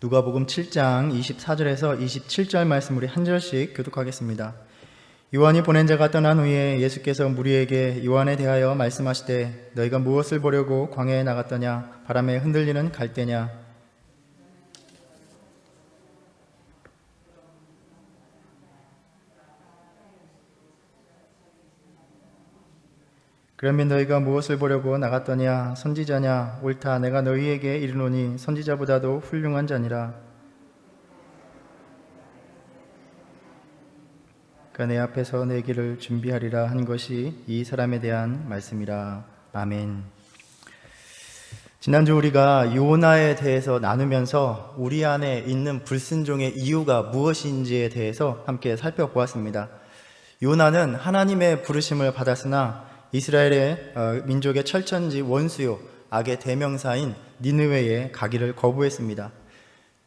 누가복음 7장 24절에서 27절 말씀 우리 한 절씩 교독하겠습니다. 요한이 보낸 자가 떠난 후에 예수께서 무리에게 요한에 대하여 말씀하시되 너희가 무엇을 보려고 광야에 나갔더냐? 바람에 흔들리는 갈대냐? 그러면 너희가 무엇을 보려고 나갔더냐? 선지자냐? 옳다. 내가 너희에게 이르노니 선지자보다도 훌륭한 자니라. 그가 내 앞에서 내 길을 준비하리라 한 것이 이 사람에 대한 말씀이라. 아멘. 지난주 우리가 요나에 대해서 나누면서 우리 안에 있는 불순종의 이유가 무엇인지에 대해서 함께 살펴보았습니다. 요나는 하나님의 부르심을 받았으나 이스라엘의 민족의 철천지 원수요 악의 대명사인 니느웨에 가기를 거부했습니다.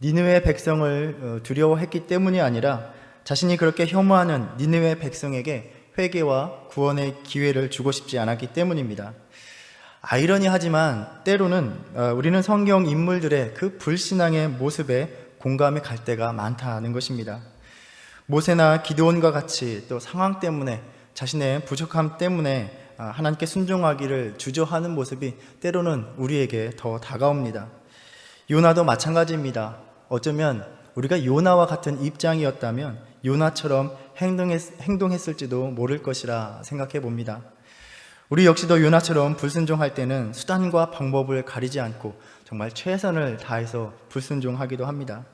니느웨 백성을 두려워했기 때문이 아니라 자신이 그렇게 혐오하는 니느웨 백성에게 회개와 구원의 기회를 주고 싶지 않았기 때문입니다. 아이러니하지만 때로는 우리는 성경 인물들의 그 불신앙의 모습에 공감이 갈 때가 많다는 것입니다. 모세나 기드온과 같이 또 상황 때문에 자신의 부족함 때문에 하나님께 순종하기를 주저하는 모습이 때로는 우리에게 더 다가옵니다. 요나도 마찬가지입니다. 어쩌면 우리가 요나와 같은 입장이었다면 요나처럼 행동했을지도 모를 것이라 생각해 봅니다. 우리 역시도 요나처럼 불순종할 때는 수단과 방법을 가리지 않고 정말 최선을 다해서 불순종하기도 합니다.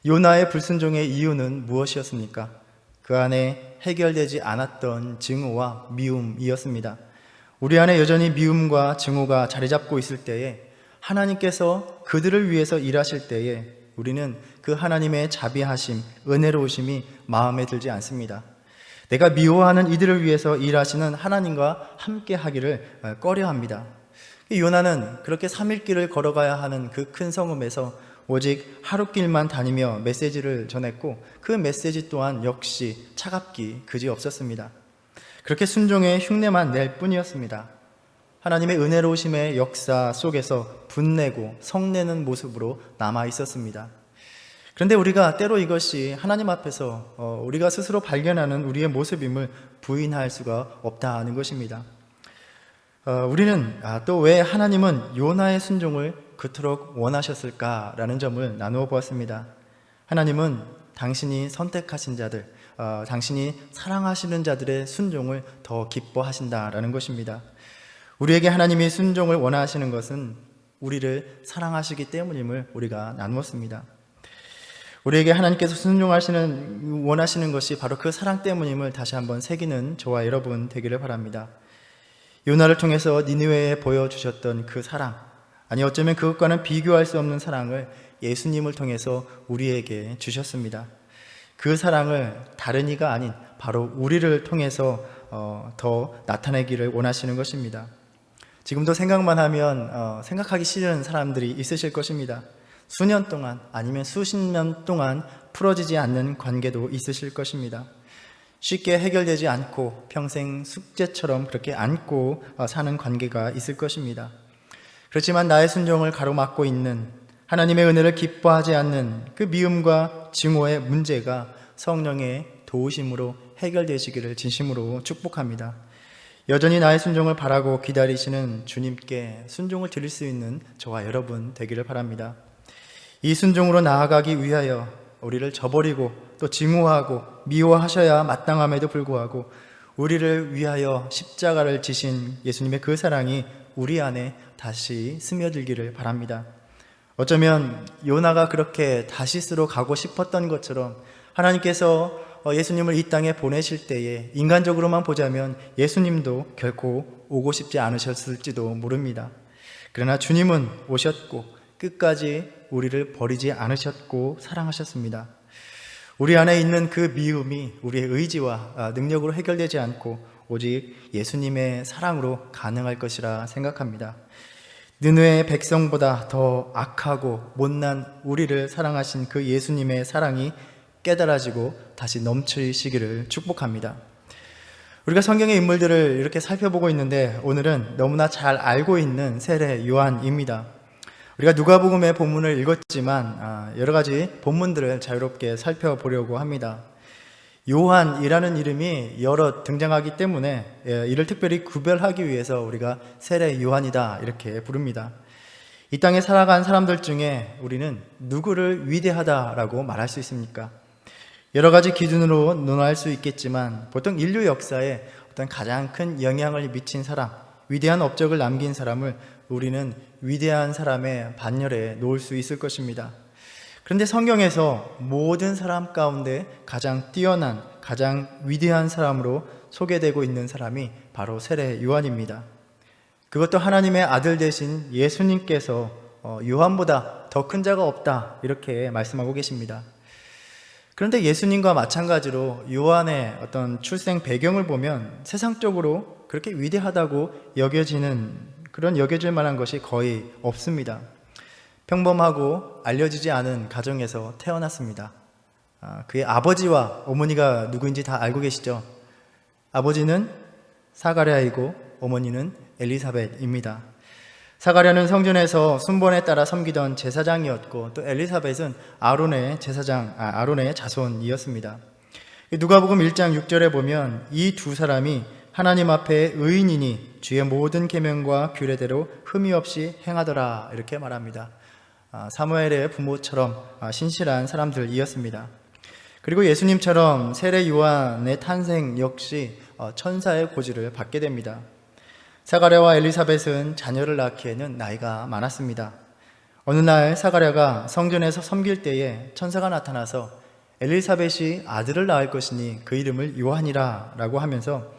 요나의 불순종의 이유는 무엇이었습니까? 그 안에 해결되지 않았던 증오와 미움이었습니다. 우리 안에 여전히 미움과 증오가 자리 잡고 있을 때에 하나님께서 그들을 위해서 일하실 때에 우리는 그 하나님의 자비하심, 은혜로우심이 마음에 들지 않습니다. 내가 미워하는 이들을 위해서 일하시는 하나님과 함께 하기를 꺼려합니다. 요나는 그렇게 3일 길을 걸어가야 하는 그 큰 성읍에서 오직 하룻길만 다니며 메시지를 전했고 그 메시지 또한 역시 차갑기 그지없었습니다. 그렇게 순종의 흉내만 낼 뿐이었습니다. 하나님의 은혜로우심의 역사 속에서 분내고 성내는 모습으로 남아 있었습니다. 그런데 우리가 때로 이것이 하나님 앞에서 우리가 스스로 발견하는 우리의 모습임을 부인할 수가 없다는 것입니다. 우리는 또 왜 하나님은 요나의 순종을 그토록 원하셨을까라는 점을 나누어 보았습니다. 하나님은 당신이 선택하신 자들, 당신이 사랑하시는 자들의 순종을 더 기뻐하신다라는 것입니다. 우리에게 하나님이 순종을 원하시는 것은 우리를 사랑하시기 때문임을 우리가 나누었습니다. 우리에게 하나님께서 원하시는 것이 바로 그 사랑 때문임을 다시 한번 새기는 저와 여러분 되기를 바랍니다. 요나를 통해서 니느웨에 보여주셨던 그 사랑, 아니 어쩌면 그것과는 비교할 수 없는 사랑을 예수님을 통해서 우리에게 주셨습니다. 그 사랑을 다른 이가 아닌 바로 우리를 통해서 더 나타내기를 원하시는 것입니다. 지금도 생각만 하면 생각하기 싫은 사람들이 있으실 것입니다. 수년 동안 아니면 수십 년 동안 풀어지지 않는 관계도 있으실 것입니다. 쉽게 해결되지 않고 평생 숙제처럼 그렇게 안고 사는 관계가 있을 것입니다. 그렇지만 나의 순종을 가로막고 있는 하나님의 은혜를 기뻐하지 않는 그 미움과 증오의 문제가 성령의 도우심으로 해결되시기를 진심으로 축복합니다. 여전히 나의 순종을 바라고 기다리시는 주님께 순종을 드릴 수 있는 저와 여러분 되기를 바랍니다. 이 순종으로 나아가기 위하여 우리를 저버리고 또 증오하고 미워하셔야 마땅함에도 불구하고 우리를 위하여 십자가를 지신 예수님의 그 사랑이 우리 안에 다시 스며들기를 바랍니다. 어쩌면 요나가 그렇게 다시스로 가고 싶었던 것처럼 하나님께서 예수님을 이 땅에 보내실 때에 인간적으로만 보자면 예수님도 결코 오고 싶지 않으셨을지도 모릅니다. 그러나 주님은 오셨고 끝까지 우리를 버리지 않으셨고 사랑하셨습니다. 우리 안에 있는 그 미움이 우리의 의지와 능력으로 해결되지 않고 오직 예수님의 사랑으로 가능할 것이라 생각합니다. 느느웨 백성보다 더 악하고 못난 우리를 사랑하신 그 예수님의 사랑이 깨달아지고 다시 넘치시기를 축복합니다. 우리가 성경의 인물들을 이렇게 살펴보고 있는데 오늘은 너무나 잘 알고 있는 세례 요한입니다. 우리가 누가복음의 본문을 읽었지만 여러 가지 본문들을 자유롭게 살펴보려고 합니다. 요한이라는 이름이 여러 등장하기 때문에 이를 특별히 구별하기 위해서 우리가 세례 요한이다 이렇게 부릅니다. 이 땅에 살아간 사람들 중에 우리는 누구를 위대하다라고 말할 수 있습니까? 여러 가지 기준으로 논할 수 있겠지만 보통 인류 역사에 어떤 가장 큰 영향을 미친 사람, 위대한 업적을 남긴 사람을 우리는 위대한 사람의 반열에 놓을 수 있을 것입니다. 그런데 성경에서 모든 사람 가운데 가장 뛰어난, 가장 위대한 사람으로 소개되고 있는 사람이 바로 세례 요한입니다. 그것도 하나님의 아들 되신 예수님께서 요한보다 더 큰 자가 없다 이렇게 말씀하고 계십니다. 그런데 예수님과 마찬가지로 요한의 어떤 출생 배경을 보면 세상적으로 그렇게 위대하다고 여겨질 만한 것이 거의 없습니다. 평범하고 알려지지 않은 가정에서 태어났습니다. 그의 아버지와 어머니가 누구인지 다 알고 계시죠? 아버지는 사가랴이고 어머니는 엘리사벳입니다. 사가랴는 성전에서 순번에 따라 섬기던 제사장이었고 또 엘리사벳은 아론의 자손이었습니다. 누가복음 1장 6절에 보면 이 두 사람이 하나님 앞에 의인이니 주의 모든 계명과 규례대로 흠이 없이 행하더라 이렇게 말합니다. 사무엘의 부모처럼 신실한 사람들이었습니다. 그리고 예수님처럼 세례 요한의 탄생 역시 천사의 고지를 받게 됩니다. 사가랴와 엘리사벳은 자녀를 낳기에는 나이가 많았습니다. 어느 날 사가랴가 성전에서 섬길 때에 천사가 나타나서 엘리사벳이 아들을 낳을 것이니 그 이름을 요한이라 라고 하면서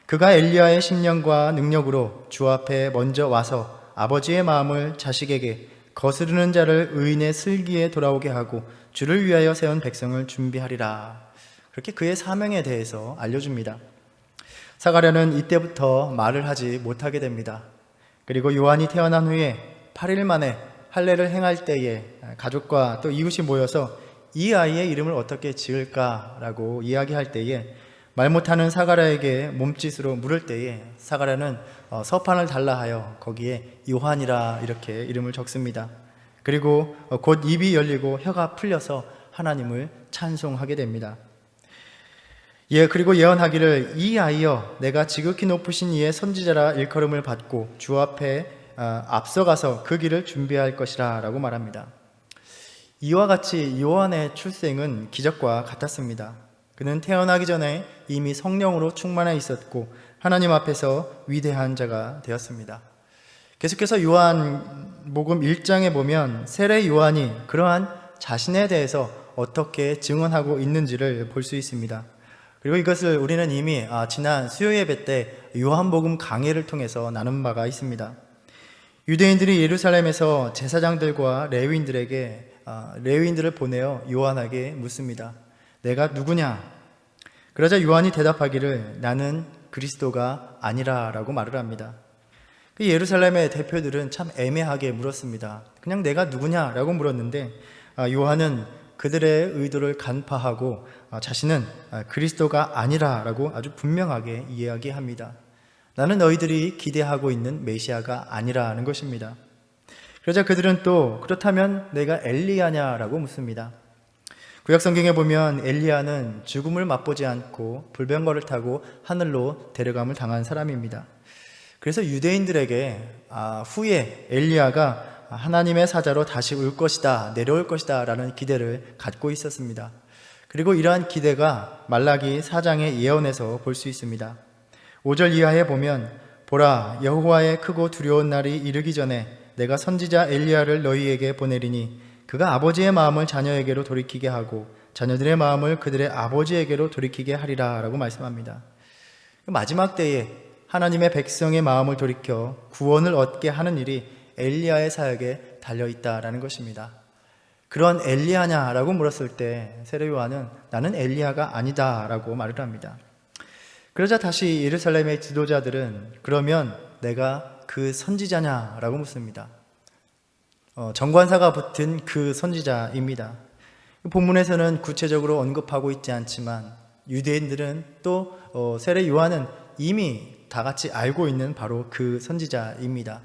그가 엘리야의 심령과 능력으로 주 앞에 먼저 와서 아버지의 마음을 자식에게 거스르는 자를 의인의 슬기에 돌아오게 하고 주를 위하여 세운 백성을 준비하리라. 그렇게 그의 사명에 대해서 알려줍니다. 사가랴는 이때부터 말을 하지 못하게 됩니다. 그리고 요한이 태어난 후에 8일 만에 할례를 행할 때에 가족과 또 이웃이 모여서 이 아이의 이름을 어떻게 지을까라고 이야기할 때에 말 못하는 사가랴에게 몸짓으로 물을 때에 사가랴는 서판을 달라 하여 거기에 요한이라 이렇게 이름을 적습니다. 그리고 곧 입이 열리고 혀가 풀려서 하나님을 찬송하게 됩니다. 그리고 예언하기를 이 아이여 내가 지극히 높으신 이의 선지자라 일컬음을 받고 주 앞에 앞서가서 그 길을 준비할 것이라 라고 말합니다. 이와 같이 요한의 출생은 기적과 같았습니다. 그는 태어나기 전에 이미 성령으로 충만해 있었고 하나님 앞에서 위대한 자가 되었습니다. 계속해서 요한복음 1장에 보면 세례 요한이 그러한 자신에 대해서 어떻게 증언하고 있는지를 볼 수 있습니다. 그리고 이것을 우리는 이미 지난 수요 예배 때 요한복음 강해를 통해서 나눈 바가 있습니다. 유대인들이 예루살렘에서 제사장들과 레위인들을 보내어 요한에게 묻습니다. 내가 누구냐? 그러자 요한이 대답하기를 나는 그리스도가 아니라 라고 말을 합니다. 예루살렘의 대표들은 참 애매하게 물었습니다. 그냥 내가 누구냐라고 물었는데 요한은 그들의 의도를 간파하고 자신은 그리스도가 아니라 라고 아주 분명하게 이야기합니다. 나는 너희들이 기대하고 있는 메시아가 아니라는 것입니다. 그러자 그들은 또 그렇다면 내가 엘리야냐라고 묻습니다. 구약성경에 보면 엘리야는 죽음을 맛보지 않고 불병거를 타고 하늘로 데려감을 당한 사람입니다. 그래서 유대인들에게 후에 엘리야가 하나님의 사자로 다시 올 것이다, 내려올 것이다 라는 기대를 갖고 있었습니다. 그리고 이러한 기대가 말라기 4장의 예언에서 볼 수 있습니다. 5절 이하에 보면 보라 여호와의 크고 두려운 날이 이르기 전에 내가 선지자 엘리야를 너희에게 보내리니 그가 아버지의 마음을 자녀에게로 돌이키게 하고 자녀들의 마음을 그들의 아버지에게로 돌이키게 하리라 라고 말씀합니다. 마지막 때에 하나님의 백성의 마음을 돌이켜 구원을 얻게 하는 일이 엘리야의 사역에 달려있다라는 것입니다. 그런 엘리야냐라고 물었을 때 세례 요한은 나는 엘리야가 아니다 라고 말을 합니다. 그러자 다시 예루살렘의 지도자들은 그러면 내가 그 선지자냐라고 묻습니다. 정관사가 붙은 그 선지자입니다. 본문에서는 구체적으로 언급하고 있지 않지만 유대인들은 또 세례 요한은 이미 다 같이 알고 있는 바로 그 선지자입니다.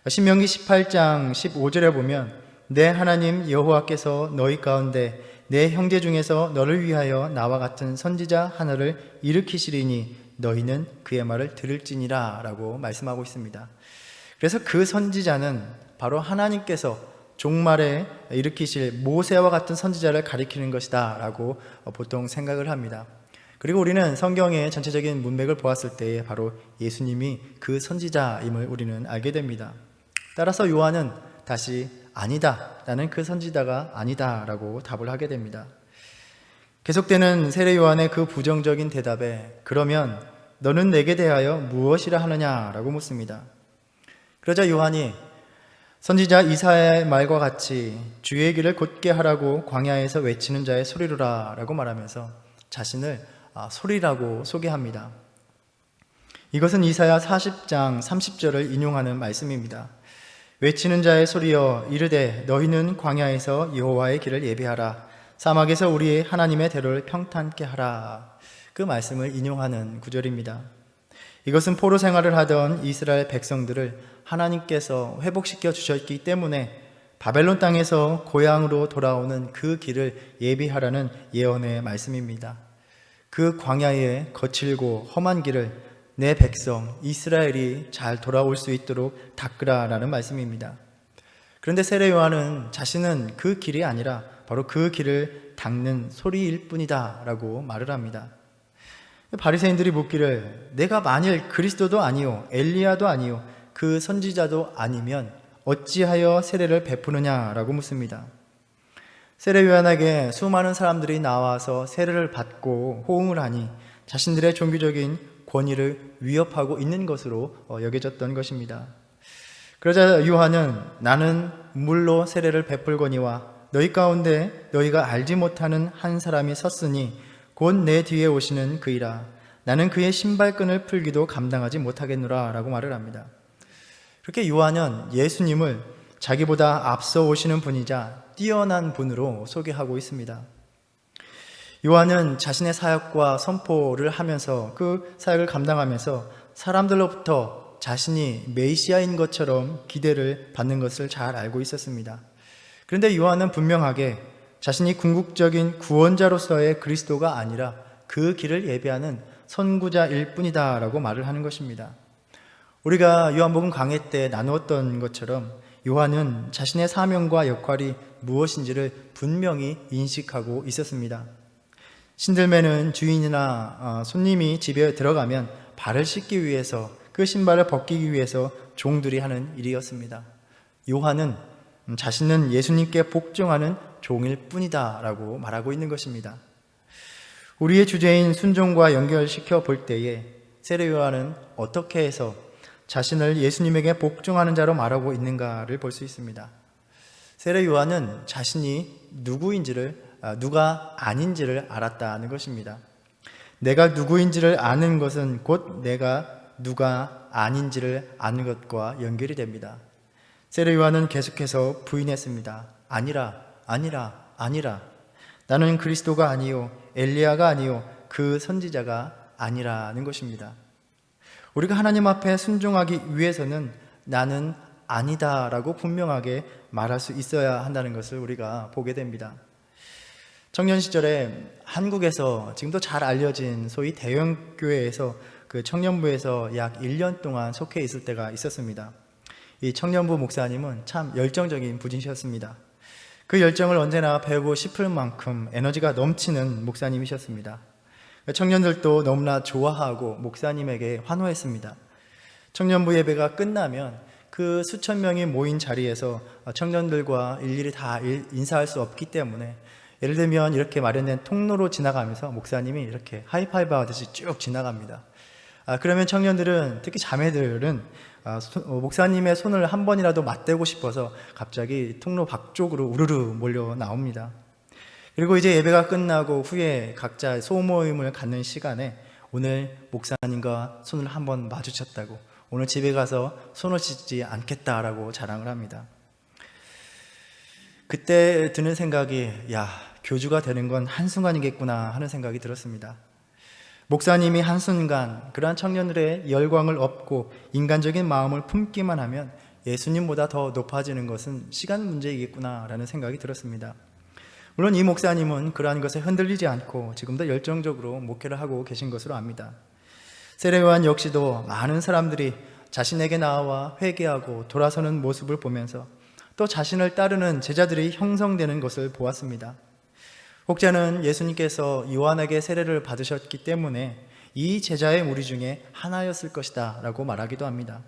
신명기 18장 15절에 보면 내 하나님 여호와께서 너희 가운데 내 형제 중에서 너를 위하여 나와 같은 선지자 하나를 일으키시리니 너희는 그의 말을 들을지니라 라고 말씀하고 있습니다. 그래서 그 선지자는 바로 하나님께서 종말에 일으키실 모세와 같은 선지자를 가리키는 것이다 라고 보통 생각을 합니다. 그리고 우리는 성경의 전체적인 문맥을 보았을 때 바로 예수님이 그 선지자임을 우리는 알게 됩니다. 따라서 요한은 다시 아니다, 나는 그 선지자가 아니다 라고 답을 하게 됩니다. 계속되는 세례 요한의 그 부정적인 대답에 그러면 너는 내게 대하여 무엇이라 하느냐 라고 묻습니다. 그러자 요한이 선지자 이사야의 말과 같이 주의 길을 곧게 하라고 광야에서 외치는 자의 소리로라 라고 말하면서 자신을 소리라고 소개합니다. 이것은 이사야 40장 30절을 인용하는 말씀입니다. 외치는 자의 소리여 이르되 너희는 광야에서 여호와의 길을 예비하라 사막에서 우리의 하나님의 대로를 평탄케 하라. 그 말씀을 인용하는 구절입니다. 이것은 포로 생활을 하던 이스라엘 백성들을 하나님께서 회복시켜 주셨기 때문에 바벨론 땅에서 고향으로 돌아오는 그 길을 예비하라는 예언의 말씀입니다. 그 광야의 거칠고 험한 길을 내 백성 이스라엘이 잘 돌아올 수 있도록 닦으라라는 말씀입니다. 그런데 세례 요한은 자신은 그 길이 아니라 바로 그 길을 닦는 소리일 뿐이다 라고 말을 합니다. 바리새인들이 묻기를 내가 만일 그리스도도 아니요 엘리야도 아니요 그 선지자도 아니면 어찌하여 세례를 베푸느냐 라고 묻습니다. 세례 요한에게 수많은 사람들이 나와서 세례를 받고 호응을 하니 자신들의 종교적인 권위를 위협하고 있는 것으로 여겨졌던 것입니다. 그러자 요한은 나는 물로 세례를 베풀거니와 너희 가운데 너희가 알지 못하는 한 사람이 섰으니 곧 내 뒤에 오시는 그이라 나는 그의 신발끈을 풀기도 감당하지 못하겠노라 라고 말을 합니다. 그렇게 요한은 예수님을 자기보다 앞서 오시는 분이자 뛰어난 분으로 소개하고 있습니다. 요한은 자신의 사역과 선포를 하면서 그 사역을 감당하면서 사람들로부터 자신이 메시아인 것처럼 기대를 받는 것을 잘 알고 있었습니다. 그런데 요한은 분명하게 자신이 궁극적인 구원자로서의 그리스도가 아니라 그 길을 예비하는 선구자일 뿐이다 라고 말을 하는 것입니다. 우리가 요한복음 강해 때 나누었던 것처럼 요한은 자신의 사명과 역할이 무엇인지를 분명히 인식하고 있었습니다. 신들매는 주인이나 손님이 집에 들어가면 발을 씻기 위해서 그 신발을 벗기기 위해서 종들이 하는 일이었습니다. 요한은 자신은 예수님께 복종하는 종일 뿐이다 라고 말하고 있는 것입니다. 우리의 주제인 순종과 연결시켜 볼 때에 세례 요한은 어떻게 해서 자신을 예수님에게 복종하는 자로 말하고 있는가를 볼 수 있습니다. 세례 요한은 자신이 누가 아닌지를 알았다는 것입니다. 내가 누구인지를 아는 것은 곧 내가 누가 아닌지를 아는 것과 연결이 됩니다. 세례 요한은 계속해서 부인했습니다. 아니라. 나는 그리스도가 아니요 엘리야가 아니요 그 선지자가 아니라는 것입니다. 우리가 하나님 앞에 순종하기 위해서는 나는 아니다라고 분명하게 말할 수 있어야 한다는 것을 우리가 보게 됩니다. 청년 시절에 한국에서 지금도 잘 알려진 소위 대형교회에서 그 청년부에서 약 1년 동안 속해 있을 때가 있었습니다. 이 청년부 목사님은 참 열정적인 분이셨습니다. 그 열정을 언제나 배우고 싶을 만큼 에너지가 넘치는 목사님이셨습니다. 청년들도 너무나 좋아하고 목사님에게 환호했습니다. 청년부 예배가 끝나면 그 수천 명이 모인 자리에서 청년들과 일일이 다 인사할 수 없기 때문에 예를 들면 이렇게 마련된 통로로 지나가면서 목사님이 이렇게 하이파이브 하듯이 쭉 지나갑니다. 그러면 청년들은, 특히 자매들은 목사님의 손을 한 번이라도 맞대고 싶어서 갑자기 통로 밖쪽으로 우르르 몰려 나옵니다. 그리고 이제 예배가 끝나고 후에 각자 소모임을 갖는 시간에 오늘 목사님과 손을 한번 마주쳤다고, 오늘 집에 가서 손을 씻지 않겠다라고 자랑을 합니다. 그때 드는 생각이, 교주가 되는 건 한순간이겠구나 하는 생각이 들었습니다. 목사님이 한순간 그러한 청년들의 열광을 얻고 인간적인 마음을 품기만 하면 예수님보다 더 높아지는 것은 시간 문제이겠구나라는 생각이 들었습니다. 물론 이 목사님은 그러한 것에 흔들리지 않고 지금도 열정적으로 목회를 하고 계신 것으로 압니다. 세례 요한 역시도 많은 사람들이 자신에게 나와 회개하고 돌아서는 모습을 보면서 또 자신을 따르는 제자들이 형성되는 것을 보았습니다. 혹자는 예수님께서 요한에게 세례를 받으셨기 때문에 이 제자의 무리 중에 하나였을 것이다 라고 말하기도 합니다.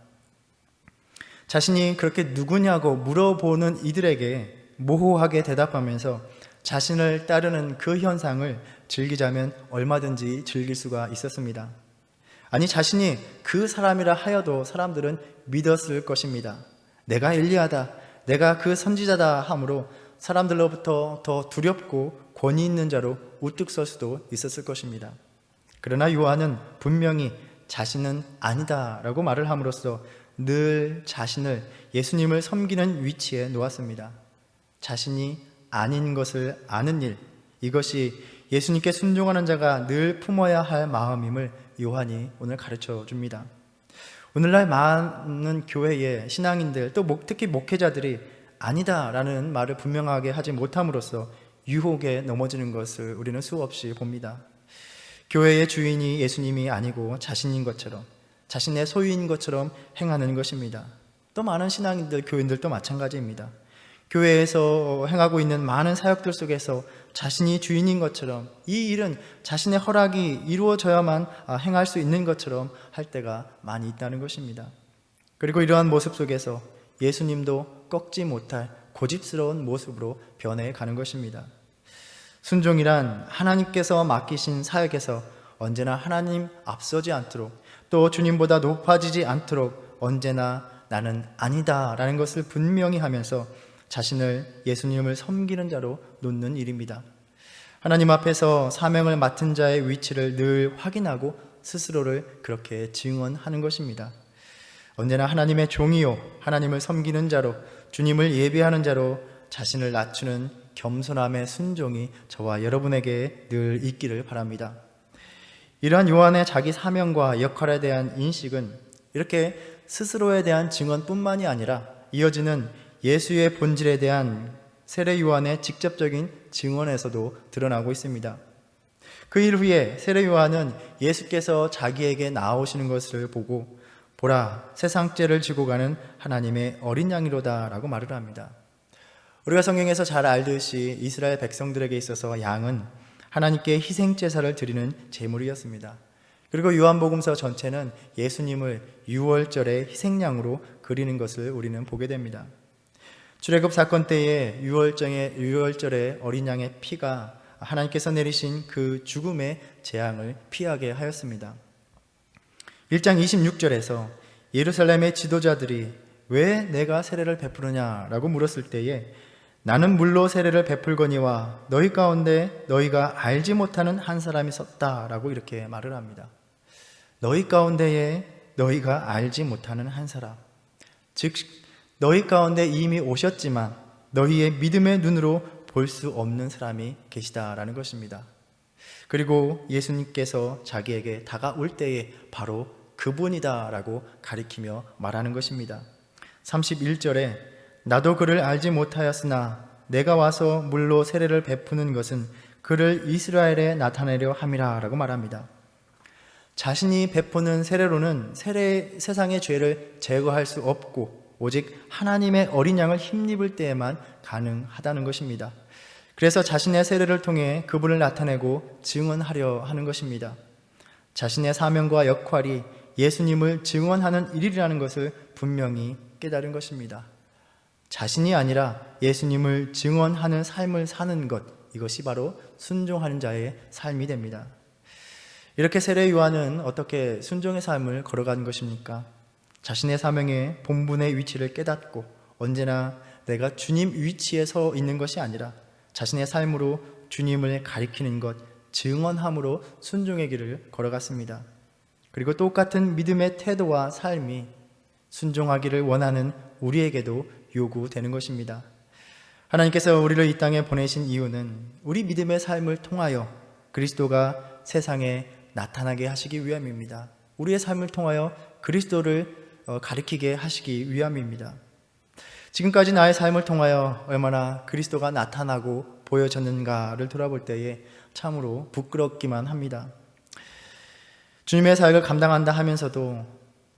자신이 그렇게 누구냐고 물어보는 이들에게 모호하게 대답하면서 자신을 따르는 그 현상을 즐기자면 얼마든지 즐길 수가 있었습니다. 아니, 자신이 그 사람이라 하여도 사람들은 믿었을 것입니다. 내가 엘리야다, 내가 그 선지자다 하므로 사람들로부터 더 두렵고 권위 있는 자로 우뚝 설 수도 있었을 것입니다. 그러나 요한은 분명히 자신은 아니다 라고 말을 함으로써 늘 자신을 예수님을 섬기는 위치에 놓았습니다. 자신이 아닌 것을 아는 일, 이것이 예수님께 순종하는 자가 늘 품어야 할 마음임을 요한이 오늘 가르쳐 줍니다. 오늘날 많은 교회의 신앙인들, 또 특히 목회자들이 아니다라는 말을 분명하게 하지 못함으로써 유혹에 넘어지는 것을 우리는 수없이 봅니다. 교회의 주인이 예수님이 아니고 자신인 것처럼, 자신의 소유인 것처럼 행하는 것입니다. 또 많은 신앙인들, 교인들도 마찬가지입니다. 교회에서 행하고 있는 많은 사역들 속에서 자신이 주인인 것처럼, 이 일은 자신의 허락이 이루어져야만 행할 수 있는 것처럼 할 때가 많이 있다는 것입니다. 그리고 이러한 모습 속에서 예수님도 꺾지 못할 고집스러운 모습으로 변해가는 것입니다. 순종이란 하나님께서 맡기신 사역에서 언제나 하나님 앞서지 않도록, 또 주님보다 높아지지 않도록 언제나 나는 아니다 라는 것을 분명히 하면서 자신을 예수님을 섬기는 자로 놓는 일입니다. 하나님 앞에서 사명을 맡은 자의 위치를 늘 확인하고 스스로를 그렇게 증언하는 것입니다. 언제나 하나님의 종이요, 하나님을 섬기는 자로, 주님을 예배하는 자로 자신을 낮추는 겸손함의 순종이 저와 여러분에게 늘 있기를 바랍니다. 이러한 요한의 자기 사명과 역할에 대한 인식은 이렇게 스스로에 대한 증언뿐만이 아니라 이어지는 예수의 본질에 대한 세례 요한의 직접적인 증언에서도 드러나고 있습니다. 그 일 후에 세례 요한은 예수께서 자기에게 나오시는 것을 보고 보라, 세상 죄를 지고 가는 하나님의 어린 양이로다 라고 말을 합니다. 우리가 성경에서 잘 알듯이 이스라엘 백성들에게 있어서 양은 하나님께 희생 제사를 드리는 제물이었습니다. 그리고 요한복음서 전체는 예수님을 유월절의 희생양으로 그리는 것을 우리는 보게 됩니다. 출애굽 사건 때에 유월절의 어린 양의 피가 하나님께서 내리신 그 죽음의 재앙을 피하게 하였습니다. 1장 26절에서 예루살렘의 지도자들이 왜 내가 세례를 베푸느냐라고 물었을 때에 나는 물로 세례를 베풀거니와 너희 가운데 너희가 알지 못하는 한 사람이 섰다라고 이렇게 말을 합니다. 너희 가운데에 너희가 알지 못하는 한 사람, 즉 너희 가운데 이미 오셨지만 너희의 믿음의 눈으로 볼 수 없는 사람이 계시다라는 것입니다. 그리고 예수님께서 자기에게 다가올 때에 바로 그분이다라고 가리키며 말하는 것입니다. 31절에 나도 그를 알지 못하였으나 내가 와서 물로 세례를 베푸는 것은 그를 이스라엘에 나타내려 함이라 라고 말합니다. 자신이 베푸는 세례로는 세상의 죄를 제거할 수 없고 오직 하나님의 어린 양을 힘입을 때에만 가능하다는 것입니다. 그래서 자신의 세례를 통해 그분을 나타내고 증언하려 하는 것입니다. 자신의 사명과 역할이 예수님을 증언하는 일이라는 것을 분명히 깨달은 것입니다. 자신이 아니라 예수님을 증언하는 삶을 사는 것, 이것이 바로 순종하는 자의 삶이 됩니다. 이렇게 세례 요한은 어떻게 순종의 삶을 걸어가는 것입니까? 자신의 사명의 본분의 위치를 깨닫고 언제나 내가 주님 위치에 서 있는 것이 아니라 자신의 삶으로 주님을 가리키는 것, 증언함으로 순종의 길을 걸어갔습니다. 그리고 똑같은 믿음의 태도와 삶이 순종하기를 원하는 우리에게도 요구되는 것입니다. 하나님께서 우리를 이 땅에 보내신 이유는 우리 믿음의 삶을 통하여 그리스도가 세상에 나타나게 하시기 위함입니다. 우리의 삶을 통하여 그리스도를 가리키게 하시기 위함입니다. 지금까지 나의 삶을 통하여 얼마나 그리스도가 나타나고 보여졌는가를 돌아볼 때에 참으로 부끄럽기만 합니다. 주님의 사역을 감당한다 하면서도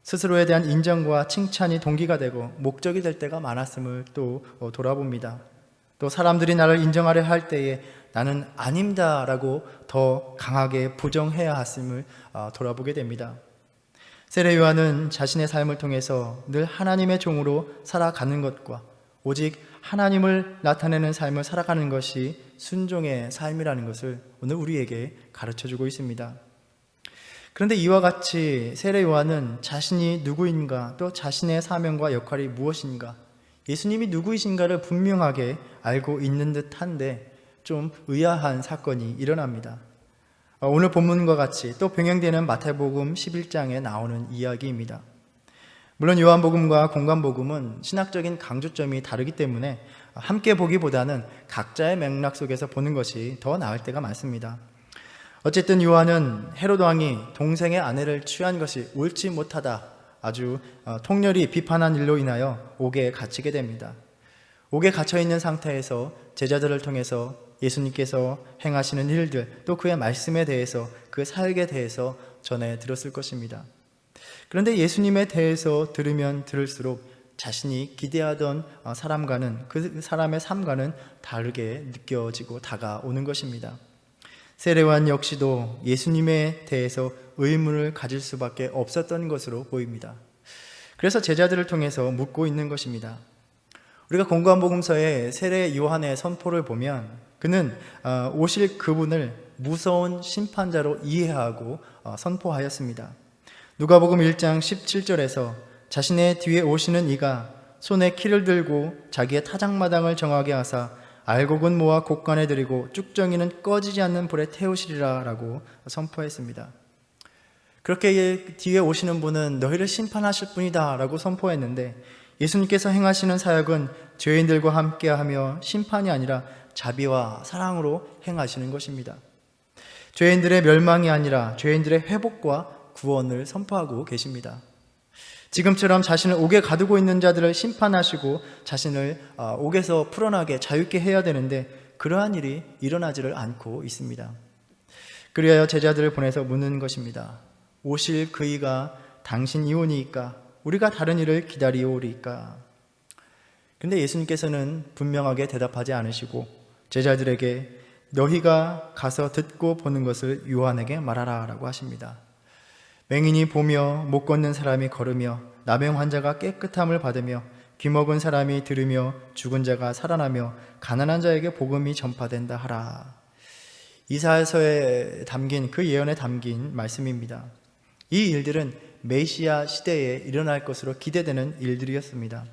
스스로에 대한 인정과 칭찬이 동기가 되고 목적이 될 때가 많았음을 또 돌아봅니다. 또 사람들이 나를 인정하려 할 때에 나는 아닙니다라고 더 강하게 부정해야 했음을 돌아보게 됩니다. 세례 요한은 자신의 삶을 통해서 늘 하나님의 종으로 살아가는 것과 오직 하나님을 나타내는 삶을 살아가는 것이 순종의 삶이라는 것을 오늘 우리에게 가르쳐주고 있습니다. 그런데 이와 같이 세례 요한은 자신이 누구인가, 또 자신의 사명과 역할이 무엇인가, 예수님이 누구이신가를 분명하게 알고 있는 듯한데 좀 의아한 사건이 일어납니다. 오늘 본문과 같이 또 병행되는 마태복음 11장에 나오는 이야기입니다. 물론 요한복음과 공관복음은 신학적인 강조점이 다르기 때문에 함께 보기보다는 각자의 맥락 속에서 보는 것이 더 나을 때가 많습니다. 어쨌든 요한은 헤롯 왕이 동생의 아내를 취한 것이 옳지 못하다 아주 통렬히 비판한 일로 인하여 옥에 갇히게 됩니다. 옥에 갇혀 있는 상태에서 제자들을 통해서 예수님께서 행하시는 일들, 또 그의 말씀에 대해서, 그 사역에 대해서 전해 들었을 것입니다. 그런데 예수님에 대해서 들으면 들을수록 자신이 기대하던 사람과는, 그 사람의 삶과는 다르게 느껴지고 다가오는 것입니다. 세례 요한 역시도 예수님에 대해서 의문을 가질 수밖에 없었던 것으로 보입니다. 그래서 제자들을 통해서 묻고 있는 것입니다. 우리가 공관복음서의 세례 요한의 선포를 보면 그는 오실 그분을 무서운 심판자로 이해하고 선포하였습니다. 누가복음 1장 17절에서 자신의 뒤에 오시는 이가 손에 키를 들고 자기의 타작마당을 정하게 하사 알곡은 모아 곡간에 들이고 쭉정이는 꺼지지 않는 불에 태우시리라 라고 선포했습니다. 그렇게 뒤에 오시는 분은 너희를 심판하실 분이다 라고 선포했는데 예수님께서 행하시는 사역은 죄인들과 함께하며 심판이 아니라 자비와 사랑으로 행하시는 것입니다. 죄인들의 멸망이 아니라 죄인들의 회복과 구원을 선포하고 계십니다. 지금처럼 자신을 옥에 가두고 있는 자들을 심판하시고 자신을 옥에서 풀어나게 자유케 해야 되는데 그러한 일이 일어나지를 않고 있습니다. 그리하여 제자들을 보내서 묻는 것입니다. 오실 그이가 당신 이오니이까 우리가 다른 일을 기다리오리까. 근데 예수님께서는 분명하게 대답하지 않으시고 제자들에게 너희가 가서 듣고 보는 것을 요한에게 말하라 라고 하십니다. 맹인이 보며 못 걷는 사람이 걸으며 나병 환자가 깨끗함을 받으며 귀먹은 사람이 들으며 죽은 자가 살아나며 가난한 자에게 복음이 전파된다 하라. 이사야서에 담긴 그 예언에 담긴 말씀입니다. 이 일들은 메시아 시대에 일어날 것으로 기대되는 일들이었습니다.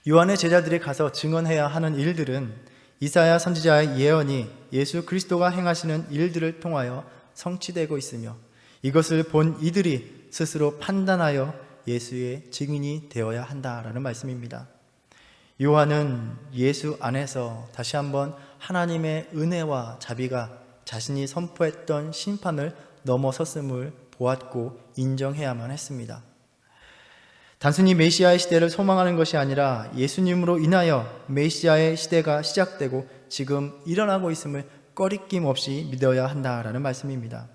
요한의 제자들이 가서 증언해야 하는 일들은 이사야 선지자의 예언이 예수 그리스도가 행하시는 일들을 통하여 성취되고 있으며 이것을 본 이들이 스스로 판단하여 예수의 증인이 되어야 한다라는 말씀입니다. 요한은 예수 안에서 다시 한번 하나님의 은혜와 자비가 자신이 선포했던 심판을 넘어섰음을 보았고 인정해야만 했습니다. 단순히 메시아의 시대를 소망하는 것이 아니라 예수님으로 인하여 메시아의 시대가 시작되고 지금 일어나고 있음을 꺼리낌 없이 믿어야 한다라는 말씀입니다.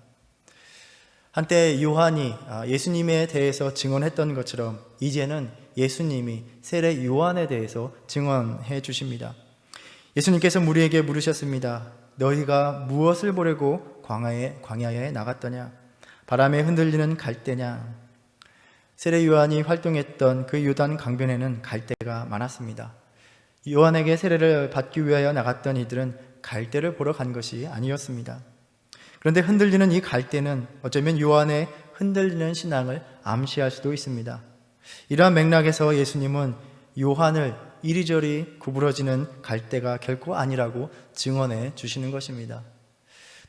한때 요한이 예수님에 대해서 증언했던 것처럼 이제는 예수님이 세례 요한에 대해서 증언해 주십니다. 예수님께서 무리에게 물으셨습니다. 너희가 무엇을 보려고 광야에 나갔더냐? 바람에 흔들리는 갈대냐? 세례 요한이 활동했던 그 요단 강변에는 갈대가 많았습니다. 요한에게 세례를 받기 위하여 나갔던 이들은 갈대를 보러 간 것이 아니었습니다. 그런데 흔들리는 이 갈대는 어쩌면 요한의 흔들리는 신앙을 암시할 수도 있습니다. 이러한 맥락에서 예수님은 요한을 이리저리 구부러지는 갈대가 결코 아니라고 증언해 주시는 것입니다.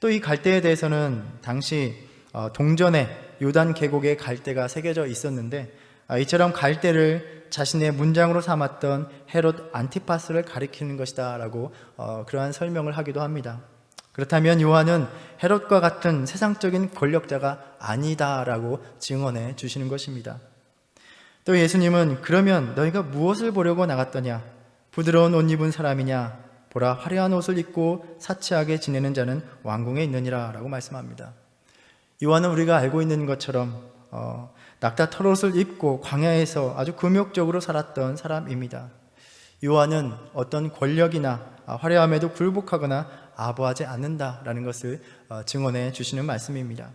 또 이 갈대에 대해서는 당시 동전에 요단 계곡에 갈대가 새겨져 있었는데 이처럼 갈대를 자신의 문장으로 삼았던 헤롯 안티파스를 가리키는 것이다 라고 그러한 설명을 하기도 합니다. 그렇다면 요한은 헤롯과 같은 세상적인 권력자가 아니다라고 증언해 주시는 것입니다. 또 예수님은 그러면 너희가 무엇을 보려고 나갔더냐? 부드러운 옷 입은 사람이냐? 보라, 화려한 옷을 입고 사치하게 지내는 자는 왕궁에 있느니라 라고 말씀합니다. 요한은 우리가 알고 있는 것처럼 낙타 털옷을 입고 광야에서 아주 금욕적으로 살았던 사람입니다. 요한은 어떤 권력이나 화려함에도 굴복하거나 아부하지 않는다라는 것을 증언해 주시는 말씀입니다.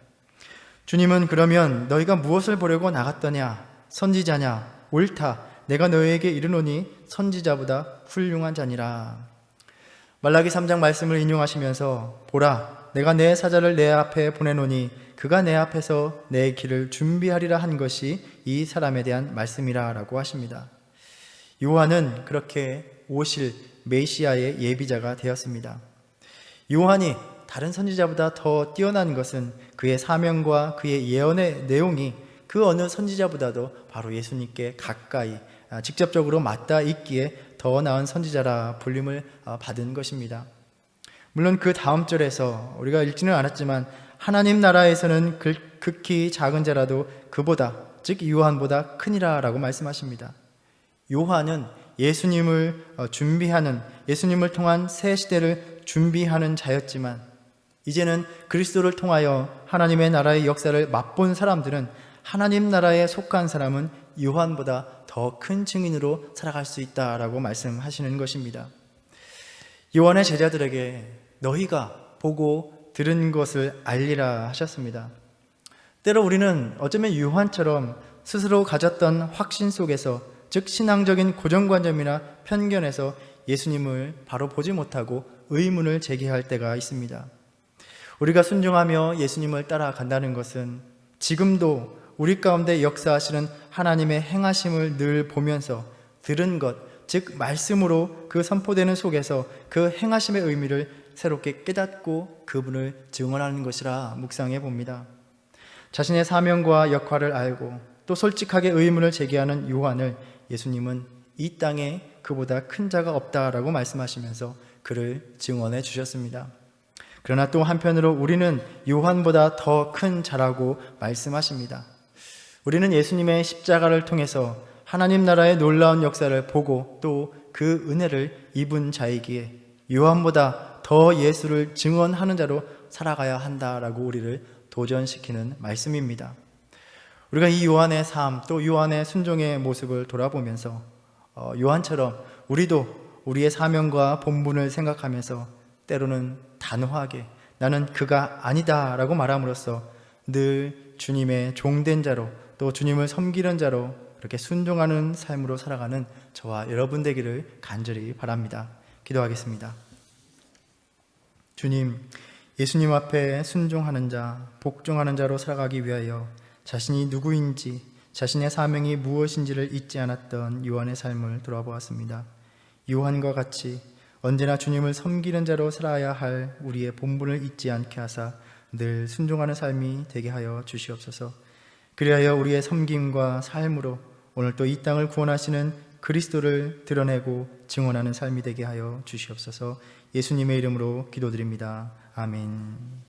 주님은 그러면 너희가 무엇을 보려고 나갔더냐? 선지자냐? 옳다. 내가 너희에게 이르노니 선지자보다 훌륭한 자니라. 말라기 3장 말씀을 인용하시면서 보라, 내가 내 사자를 내 앞에 보내노니 그가 내 앞에서 내 길을 준비하리라 한 것이 이 사람에 대한 말씀이라 라고 하십니다. 요한은 그렇게 오실 메시아의 예비자가 되었습니다. 요한이 다른 선지자보다 더 뛰어난 것은 그의 사명과 그의 예언의 내용이 그 어느 선지자보다도 바로 예수님께 가까이 직접적으로 맞닿아 있기에 더 나은 선지자라 불림을 받은 것입니다. 물론 그 다음 절에서 우리가 읽지는 않았지만 하나님 나라에서는 극히 작은 자라도 그보다, 즉 요한보다 크니라 라고 말씀하십니다. 요한은 예수님을 준비하는, 예수님을 통한 새 시대를 준비하는 자였지만 이제는 그리스도를 통하여 하나님의 나라의 역사를 맛본 사람들은 하나님 나라에 속한 사람은 요한보다 더 큰 증인으로 살아갈 수 있다라고 말씀하시는 것입니다. 요한의 제자들에게 너희가 보고 들은 것을 알리라 하셨습니다. 때로 우리는 어쩌면 요한처럼 스스로 가졌던 확신 속에서, 즉 신앙적인 고정관념이나 편견에서 예수님을 바로 보지 못하고 의문을 제기할 때가 있습니다. 우리가 순종하며 예수님을 따라간다는 것은 지금도 우리 가운데 역사하시는 하나님의 행하심을 늘 보면서 들은 것, 즉 말씀으로 그 선포되는 속에서 그 행하심의 의미를 새롭게 깨닫고 그분을 증언하는 것이라 묵상해 봅니다. 자신의 사명과 역할을 알고 또 솔직하게 의문을 제기하는 요한을 예수님은 이 땅에 그보다 큰 자가 없다라고 말씀하시면서 그를 증언해 주셨습니다. 그러나 또 한편으로 우리는 요한보다 더 큰 자라고 말씀하십니다. 우리는 예수님의 십자가를 통해서 하나님 나라의 놀라운 역사를 보고 또 그 은혜를 입은 자이기에 요한보다 더 예수를 증언하는 자로 살아가야 한다라고 우리를 도전시키는 말씀입니다. 우리가 이 요한의 삶, 또 요한의 순종의 모습을 돌아보면서 요한처럼 우리도 우리의 사명과 본분을 생각하면서 때로는 단호하게 나는 그가 아니다 라고 말함으로써 늘 주님의 종된 자로, 또 주님을 섬기는 자로 이렇게 순종하는 삶으로 살아가는 저와 여러분 되기를 간절히 바랍니다. 기도하겠습니다. 주님, 예수님 앞에 순종하는 자, 복종하는 자로 살아가기 위하여 자신이 누구인지, 자신의 사명이 무엇인지를 잊지 않았던 요한의 삶을 돌아보았습니다. 요한과 같이 언제나 주님을 섬기는 자로 살아야 할 우리의 본분을 잊지 않게 하사 늘 순종하는 삶이 되게 하여 주시옵소서. 그리하여 우리의 섬김과 삶으로 오늘 또 이 땅을 구원하시는 그리스도를 드러내고 증언하는 삶이 되게 하여 주시옵소서. 예수님의 이름으로 기도드립니다. 아멘.